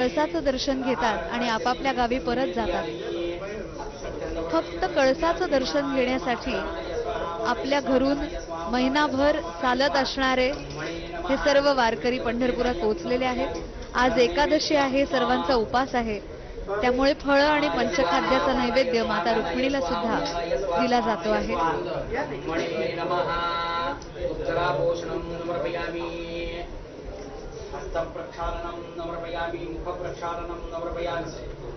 कळसाचं दर्शन घेतात आणि आपापल्या गावी परत जातात। फक्त कळसाचं दर्शन घेण्यासाठी आपल्या घरून महिनाभर चालत असणारे हे सर्व वारकरी पंढरपुरात पोहोचलेले आहेत। आज एकादशी आहे, सर्वांचा उपास आहे, त्यामुळे फळ आणि पंचखाद्याचा नैवेद्य माता रुक्मिणीला सुद्धा दिला जातो आहे। हस्तप्रक्षालनं नमर्पयामि, मुखप्रक्षालनं नमर्पयामि,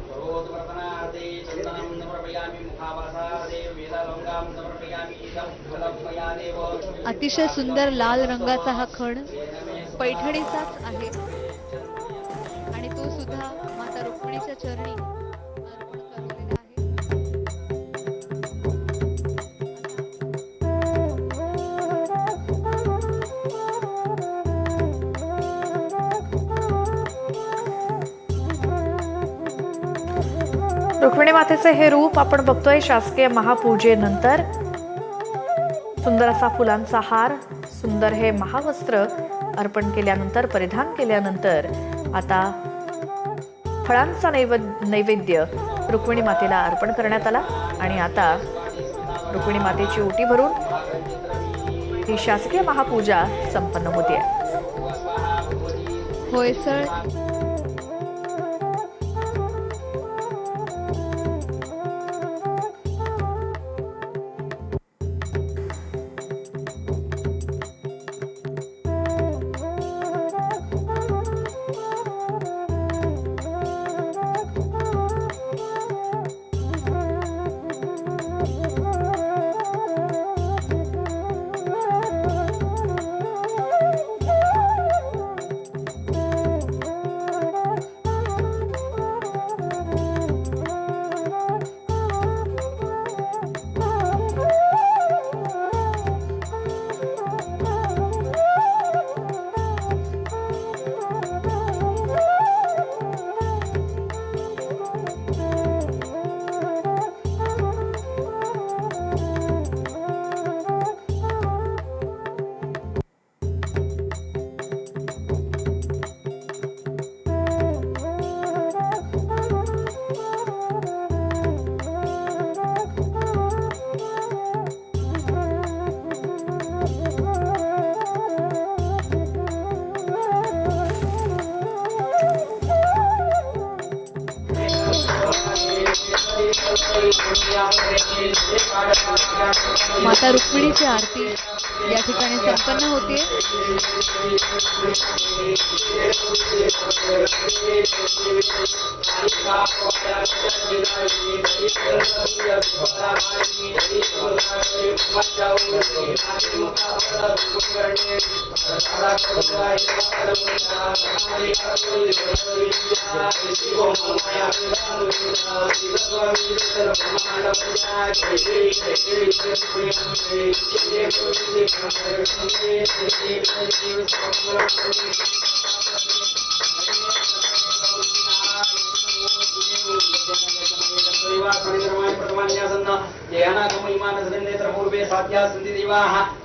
करोद्वर्तनार्थे चन्दनं नमर्पयामि, मुखावसादे वेदरंगां नमर्पयामि, इदं फलं मया देव। अतिशय सुंदर लाल रंगाचा हा खण पैठणीचाच आहे आणि तो सुद्धा माता रुक्मिणीच्या चरणी अर्पण करलेला आहे। रुक्मिणी मातेचे हे रूप आपण बघतोय शासकीय महापूजेनंतर। सुंदर असा फुलांचा हार, सुंदर हे महावस्त्र अर्पण केल्यानंतर, परिधान केल्यानंतर आता फळांचा नैवेद्य रुक्मिणी मातेला अर्पण करण्यात आला आणि आता रुक्मिणी मातेची ओटी भरून ही शासकीय महापूजा संपन्न होते। होयसळ माता रुक्मिणीची आरती या ठिकाणी संपन्न होते।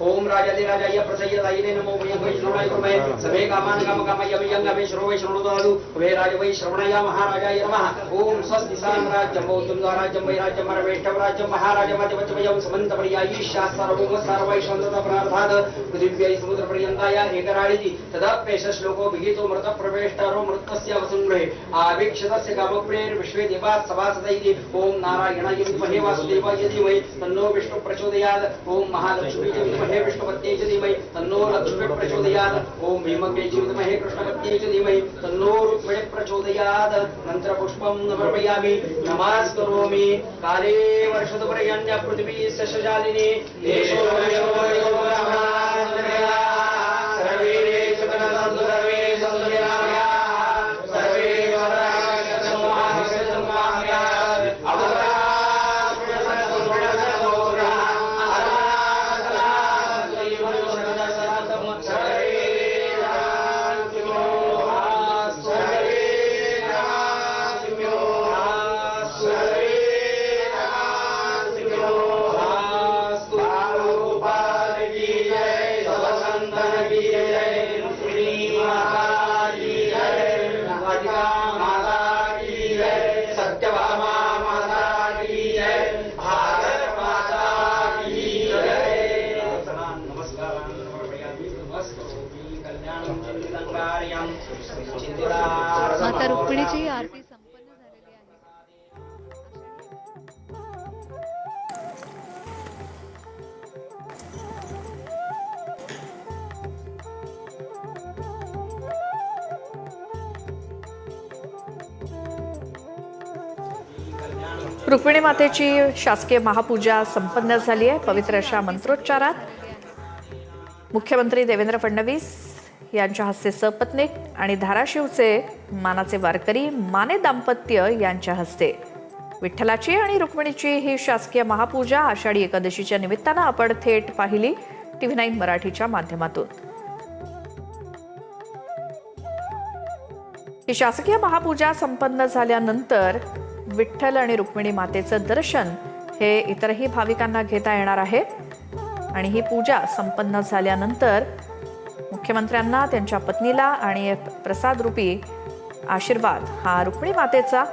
ओम राजाधिराजाय प्रसय्यदायिने नमो वैष्णवाय प्रमे सभे कामान कामकामय वैयंगमे श्रोवे श्रोणोदादु वे राजवै श्रवणय महाराजाय नमः। ओम स्वस्ति साम्राज्यं भौतुं राज्यं वैराज्यं मरवेष्टव राज्यं महाराजमतिवचवयं समन्तपर्यायी शास्त्रभूम सर्वैश्वरत प्रार्थाद पृथिव्यै समुद्रपर्यन्ताय एकराळिति तदाप्येष श्लोको विहितो मृत प्रवेष्टारो मृतस्य वसुंग्रहे आवेक्षतस्य कामप्रेर विश्वे देवात् सभासदैति ओम नारायणाय विद्महे वासुदेवाय धीमहि तन्नो विष्णु प्रचोदयात्। ओम महालक्ष्मी च विद्महे विष्णुपत्न्यै च धीमहि तन्नो लक्ष्मी प्रचोदयात्। ओम भीमकै च विद्महे कृष्णपत्न्यै च धीमहि तन्नो रुक्मिणी प्रचोदयात्। मंत्रपुष्पं समर्पयामि, नमस्करोमि। काले वर्षतु पर्यन्त्या पृथिवी सस्यशालिनी देशो वयो ब्रह्मान्द्रया सर्वे जगन्नाथ सर्वे सौन्दर्याय सर्वे जय रुक्मिणीची आरती संपन्न झालेली आहे. रुक्मिणी मातेची शासकीय महापूजा संपन्न झाली आहे. पवित्र अशा मंत्रोच्चारात मुख्यमंत्री देवेंद्र फडणवीस यांच्या हस्ते सपत्नीक आणि धाराशिवचे मानाचे वारकरी माने दाम्पत्य यांच्या हस्ते विठ्ठलाची आणि रुक्मिणीची ही शासकीय महापूजा आषाढी एकादशीच्या निमित्तानं आपण थेट पाहिली TV9 मराठीच्या माध्यमातून. ही शासकीय महापूजा संपन्न झाल्यानंतर विठ्ठल आणि रुक्मिणी मातेचं दर्शन हे इतरही भाविकांना घेता येणार आहे. आणि ही पूजा संपन्न झाल्यानंतर मुख्यमंत्र्यांना, त्यांच्या पत्नीला आणि प्रसाद रूपी आशीर्वाद हा रुक्मिणी मातेचा,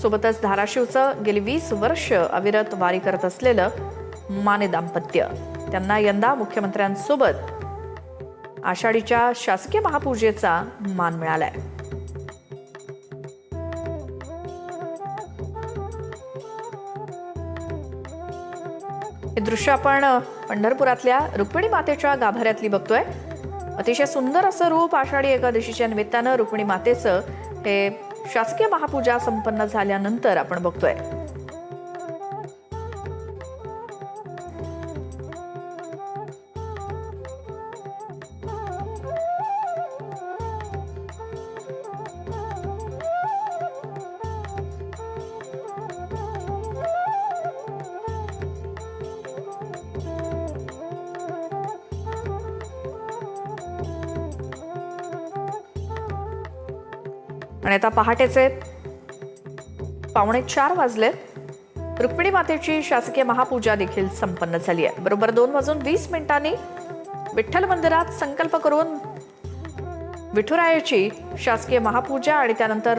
सोबतच धाराशिवचं गेली 20 वर्ष अविरत वारी करत असलेलं माने दाम्पत्य, त्यांना यंदा मुख्यमंत्र्यांसोबत आषाढीच्या शासकीय महापूजेचा मान मिळालाय. हे दृश्य आपण पंढरपुरातल्या रुक्मिणी मातेच्या गाभाऱ्यातली बघतोय. अतिशय सुंदर असं रूप आषाढी एकादशीच्या निमित्तानं रुक्मिणी मातेचं हे शासकीय महापूजा संपन्न झाल्यानंतर आपण बघतोय. आणि आता पहाटेचे 3:45 वाजलेत. रुक्मिणी मातेची शासकीय महापूजा देखील संपन्न झाली आहे. बरोबर 2:20 विठ्ठल मंदिरात संकल्प करून विठुरायाची शासकीय महापूजा आणि त्यानंतर